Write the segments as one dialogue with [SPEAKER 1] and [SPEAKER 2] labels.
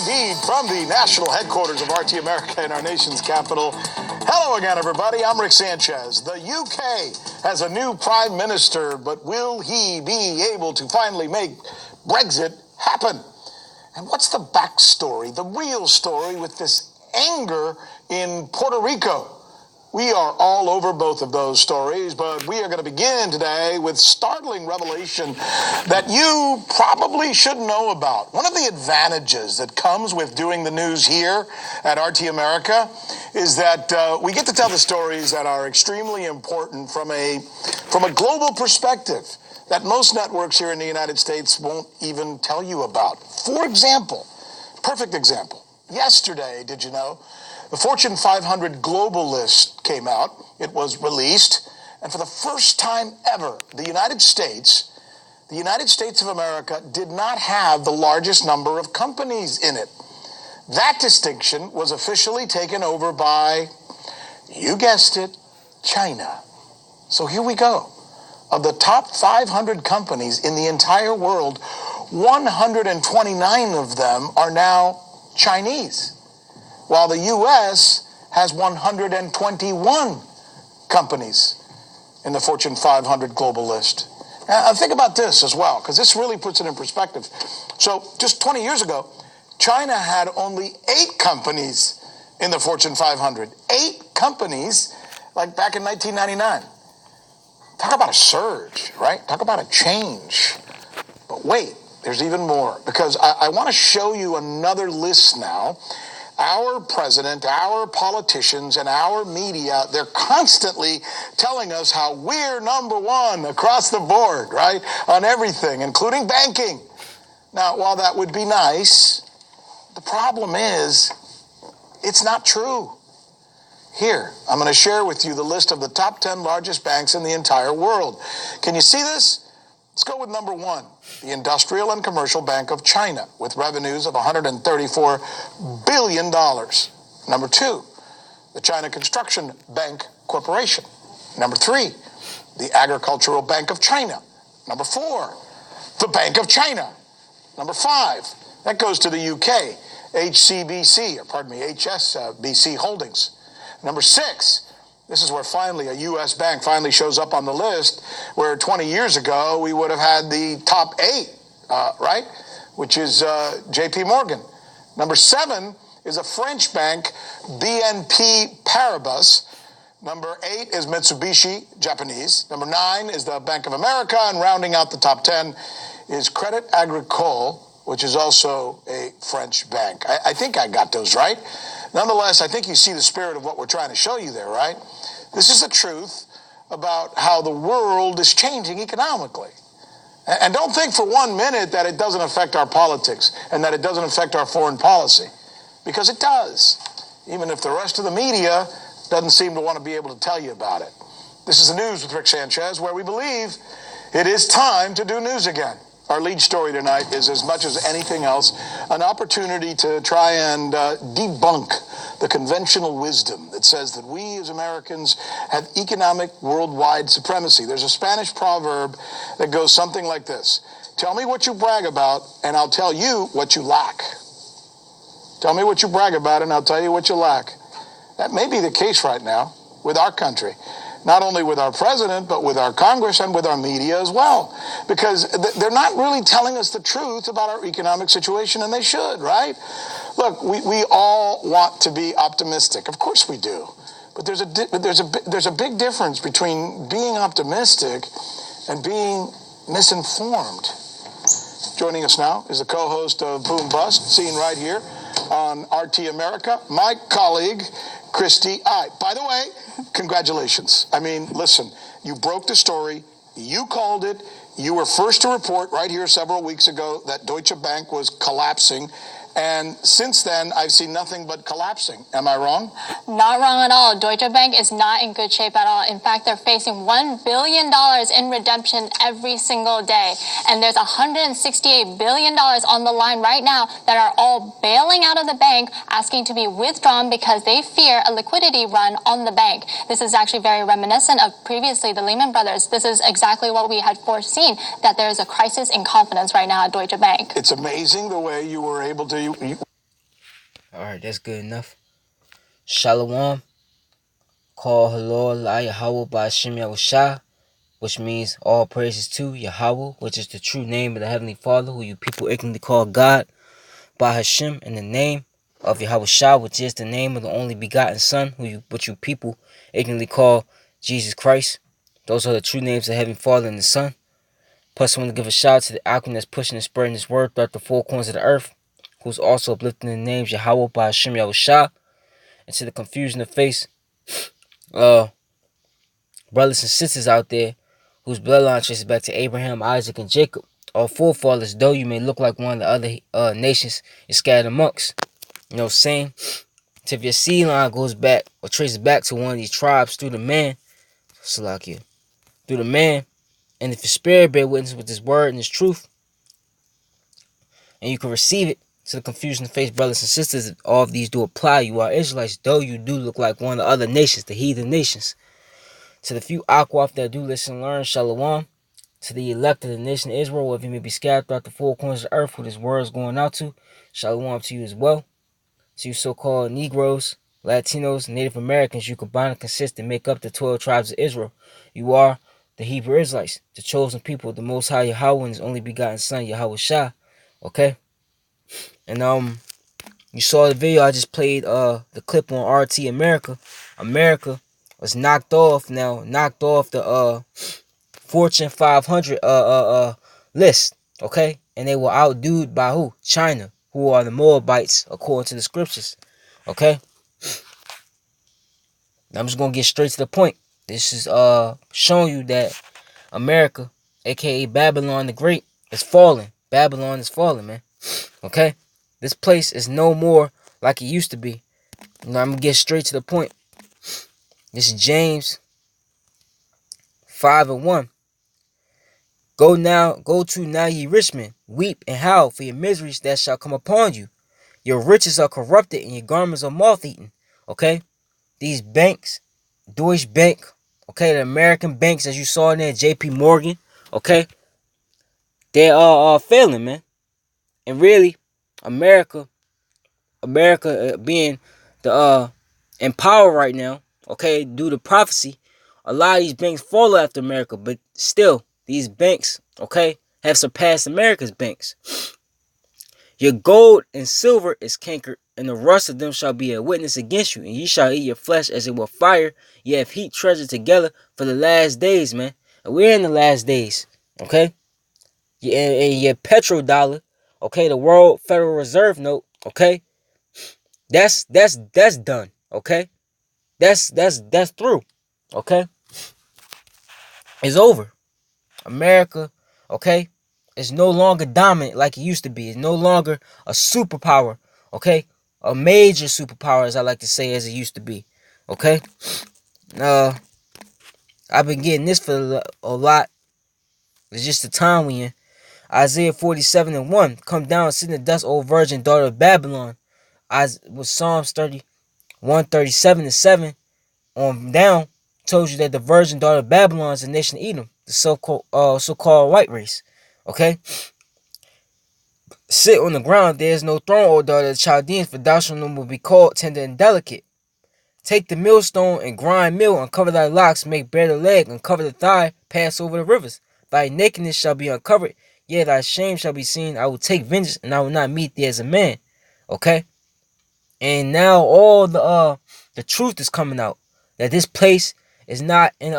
[SPEAKER 1] indeed, from the national headquarters of RT America in our nation's capital. Hello again, everybody. I'm Rick Sanchez. The UK has a new prime minister, but will he be able to finally make Brexit happen? And what's the backstory, the real story with this anger in Puerto Rico? We are all over both of those stories, but we are going to begin today with startling revelation that you probably should know about. One of the advantages that comes with doing the news here at RT America is that we get to tell the stories that are extremely important from a global perspective that most networks here in the United States won't even tell you about. For example, perfect example, yesterday, did you know, the Fortune 500 global list came out. It was released. And for the first time ever, the United States of America did not have the largest number of companies in it. That distinction was officially taken over by, you guessed it, China. So here we go. Of the top 500 companies in the entire world, 129 of them are now Chinese, while the U.S. has 121 companies in the Fortune 500 global list. Now, think about this as well, because this really puts it in perspective. So just 20 years ago, China had only 8 companies in the Fortune 500. 8 companies, like back in 1999. Talk about a surge, right? Talk about a change. But wait, there's even more, because I want to show you another list now. Our president, our politicians, and our media, they're constantly telling us how we're number one across the board, right? On everything, including banking. Now, while that would be nice, the problem is it's not true. Here, I'm going to share with you the list of the top 10 largest banks in the entire world. Can you see this? Let's go with number 1, the Industrial and Commercial Bank of China, with revenues of $134 billion. Number 2, the China Construction Bank Corporation. Number 3, the Agricultural Bank of China. Number 4, the Bank of China. Number 5, that goes to the UK, HSBC Holdings. Number 6, this is where finally a U.S. bank finally shows up on the list, where 20 years ago we would have had the top 8, right? Which is JP Morgan. Number 7 is a French bank, BNP Paribas. Number 8 is Mitsubishi, Japanese. Number 9 is the Bank of America, and rounding out the top 10 is Crédit Agricole, which is also a French bank. I think I got those right. Nonetheless, I think you see the spirit of what we're trying to show you there, right? This is the truth about how the world is changing economically. And don't think for 1 minute that it doesn't affect our politics and that it doesn't affect our foreign policy, because it does, even if the rest of the media doesn't seem to want to be able to tell you about it. This is the News with Rick Sanchez, where we believe it is time to do news again. Our lead story tonight is, as much as anything else, an opportunity to try and debunk the conventional wisdom that says that we as Americans have economic worldwide supremacy. There's a Spanish proverb that goes something like this: tell me what you brag about, and I'll tell you what you lack. Tell me what you brag about, and I'll tell you what you lack. That may be the case right now with our country. Not only with our president, but with our Congress and with our media as well. Because they're not really telling us the truth about our economic situation, and they should, right? Look, we all want to be optimistic. Of course we do. But there's a big difference between being optimistic and being misinformed. Joining us now is the co-host of Boom Bust, seen right here on RT America, my colleague, Christy I. By the way, congratulations. I mean, listen, you broke the story. You called it. You were first to report right here several weeks ago that Deutsche Bank was collapsing. And since then, I've seen nothing but collapsing. Am I wrong?
[SPEAKER 2] Not wrong at all. Deutsche Bank is not in good shape at all. In fact, they're facing $1 billion in redemption every single day. And there's $168 billion on the line right now that are all bailing out of the bank, asking to be withdrawn because they fear a liquidity run on the bank. This is actually very reminiscent of previously the Lehman Brothers. This is exactly what we had foreseen, that there is a crisis in confidence right now at Deutsche Bank.
[SPEAKER 1] It's amazing the way you were able to
[SPEAKER 3] Alright, that's good enough. Shalom. Call Halor La Yahweh by Hashem Yahushua, which means all praises to Yahweh, which is the true name of the Heavenly Father, who you people ignorantly call God, by Hashem, in the name of Yahushua, which is the name of the only begotten Son, which you people ignorantly call Jesus Christ. Those are the true names of the Heavenly Father and the Son. Plus, I want to give a shout out to the alchemy that's pushing and spreading this word throughout the four corners of the earth, who's also uplifting the names Yahweh by Hashem Yahushua, and to the confusion of face, brothers and sisters out there whose bloodline traces back to Abraham, Isaac, and Jacob, all forefathers, though you may look like one of the other nations is scattered amongst. You know what I'm saying? So if your seed line goes back or traces back to one of these tribes through the man, Salakia, through the man, and if your spirit bear witness with this word and this truth, and you can receive it, to the confusion of face, brothers and sisters, all of these do apply. You are Israelites, though you do look like one of the other nations, the heathen nations. To the few Akwaf that do listen and learn, Shalom. To the elect of the nation of Israel, wherever you may be scattered throughout the four corners of the earth, who this word is going out to, Shalom to you as well. To you so-called Negroes, Latinos, Native Americans, you combine and consist and make up the 12 tribes of Israel. You are the Hebrew Israelites, the chosen people, the Most High Yahweh and His only begotten Son, Yahushua. Okay? And you saw the video I just played, the clip on RT America. America was knocked off the Fortune 500 list, okay? And they were outdued by who? China, who are the Moabites according to the scriptures, okay? Now I'm just gonna get straight to the point. This is showing you that America, aka Babylon the Great, is falling. Babylon is falling, man. Okay? This place is no more like it used to be. Now I'm gonna get straight to the point. This is James 5:1. Go to now, ye rich men, weep and howl for your miseries that shall come upon you. Your riches are corrupted and your garments are moth-eaten. Okay? These banks, Deutsche Bank, okay, the American banks, as you saw in there, JP Morgan, okay, they are failing, man. And really, America being the in power right now, okay, due to prophecy, a lot of these banks follow after America, but still, these banks, okay, have surpassed America's banks. Your gold and silver is cankered, and the rust of them shall be a witness against you, and ye shall eat your flesh as it were fire. Ye have heaped treasure together for the last days, man. And we're in the last days, okay? And your petrodollar, okay, the World Federal Reserve note, okay, that's done, okay? That's through, okay? It's over. America, okay, is no longer dominant like it used to be. It's no longer a superpower, okay? A major superpower, as I like to say, as it used to be, okay? I've been getting this for a lot. It's just the time we in. Isaiah 47:1. Come down, sit in the dust, O virgin, daughter of Babylon. With Psalms 137:7 on down, told you that the virgin daughter of Babylon is the nation of Edom, the so-called white race. Okay? Sit on the ground, there is no throne, O daughter of the Chaldeans, for thou shalt no more be called tender and delicate. Take the millstone and grind meal, uncover thy locks, make bare the leg, uncover the thigh, pass over the rivers. Thy nakedness shall be uncovered, yea, thy shame shall be seen. I will take vengeance, and I will not meet thee as a man. Okay? And now all the truth is coming out. That this place is not in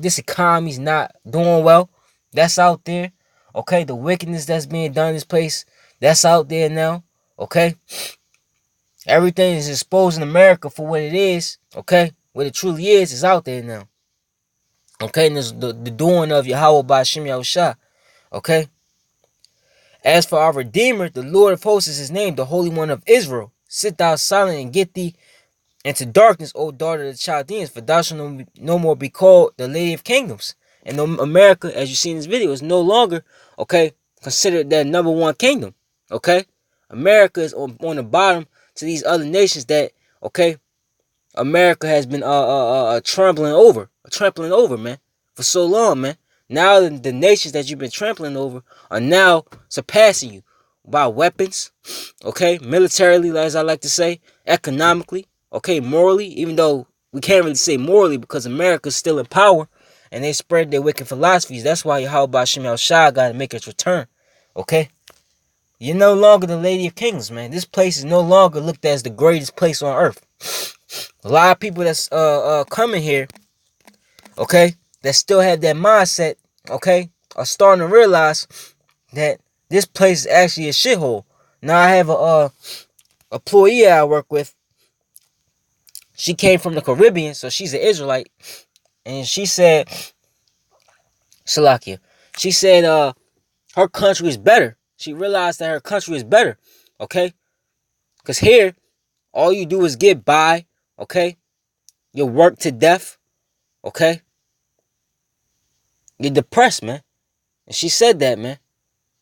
[SPEAKER 3] this economy is not doing well. That's out there. Okay, the wickedness that's being done in this place, that's out there now. Okay, everything is exposing America for what it is. Okay, what it truly is out there now. Okay, and there's the doing of Yahweh by Hashem Yahushua. Okay. As for our Redeemer, the Lord of hosts is his name, the Holy One of Israel. Sit thou silent and get thee into darkness, O daughter of the Chaldeans, for thou shalt no more be called the Lady of Kingdoms. And America, as you see in this video, is no longer, okay, considered that number one kingdom. Okay? America is on the bottom to these other nations that, okay, America has been trampling over, man, for so long, man. Now the nations that you've been trampling over are now surpassing you. buy weapons, okay, militarily, as I like to say, economically, okay, morally, even though we can't really say morally because America's still in power and they spread their wicked philosophies. That's why Yahweh Shem Shah got to make its return, okay? You're no longer the Lady of Kings, man. This place is no longer looked at as the greatest place on earth. A lot of people that's coming here, okay, that still have that mindset, okay, are starting to realize that this place is actually a shithole. Now I have a employee I work with. She came from the Caribbean, so she's an Israelite, and she said, Salakia, she said her country is better. She realized that her country is better, okay? Because here, all you do is get by, okay? You work to death, okay? You're depressed, man. And she said that, man.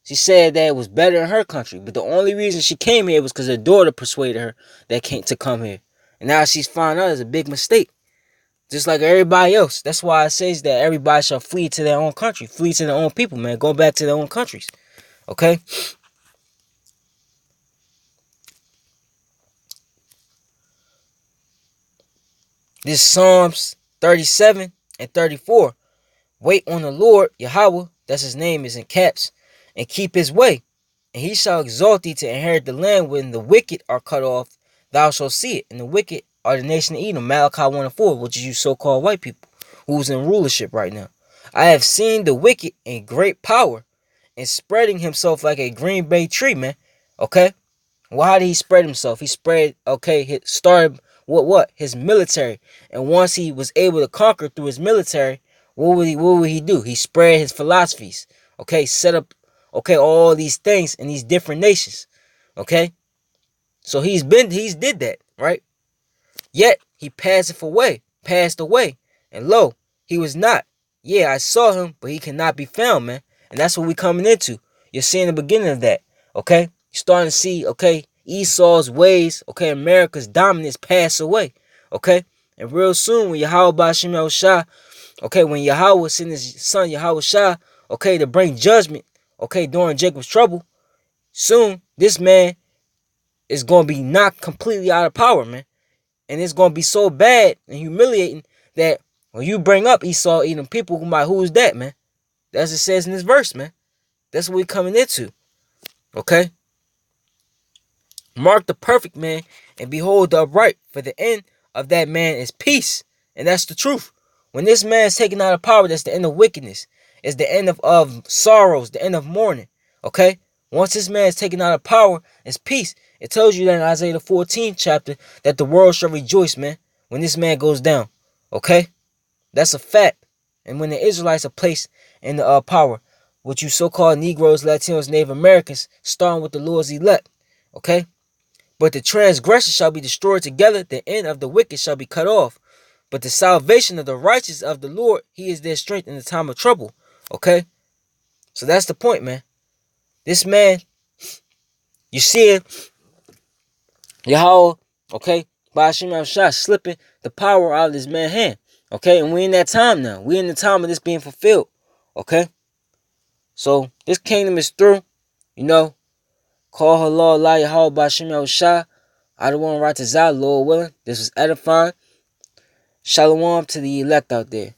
[SPEAKER 3] She said that it was better in her country. But the only reason she came here was because her daughter persuaded her to come here. And now she's found out it's a big mistake. Just like everybody else. That's why it says that everybody shall flee to their own country. Flee to their own people, man. Go back to their own countries. Okay? This Psalms 37 and 34. Wait on the Lord, Yahweh, that's his name, is in caps, and keep his way. And he shall exalt thee to inherit the land. When the wicked are cut off, thou shalt see it. And the wicked are the nation of Edom, Malachi 1 and 4, which is you so-called white people, who's in rulership right now. I have seen the wicked in great power, and spreading himself like a green bay tree, man. Okay? Well, how did he spread himself? He spread, okay, he started what? His military. And once he was able to conquer through his military, what would he do? He spread his philosophies. Okay, set up, okay, all these things in these different nations. Okay? So he's did that, right? Yet he passed away. And lo, he was not. Yeah, I saw him, but he cannot be found, man. And that's what we're coming into. You're seeing the beginning of that. Okay? You're starting to see, okay, Esau's ways, okay, America's dominance pass away. Okay? And real soon, when Yahweh Shem Shah, okay, when Yahweh sent his son Yahweh Shah, okay, to bring judgment, okay, during Jacob's trouble, soon this man is going to be knocked completely out of power, man. And it's going to be so bad and humiliating that when you bring up Esau eating people, who's that, man? That's what it says in this verse, man. That's what we're coming into. Okay? Mark the perfect man and behold the upright, for the end of that man is peace. And that's the truth. When this man is taken out of power, that's the end of wickedness. It's the end of sorrows, the end of mourning. Okay? Once this man is taken out of power, it's peace. It tells you that in Isaiah the 14th chapter that the world shall rejoice, man, when this man goes down. Okay? That's a fact. And when the Israelites are placed in the power, what you so-called Negroes, Latinos, Native Americans, starting with the Lord's elect. Okay? But the transgressors shall be destroyed together, the end of the wicked shall be cut off. But the salvation of the righteous of the Lord, he is their strength in the time of trouble. Okay? So that's the point, man. This man, you see Yahweh, okay, by Hashem Shah slipping the power out of this man's hand. Okay? And we're in that time now. We're in the time of this being fulfilled. Okay? So this kingdom is through. You know, call her Lord La Yahweh by Hashem Shah. I don't want to write to Zah, Lord willing. This was edifying. Shalom to the elect out there.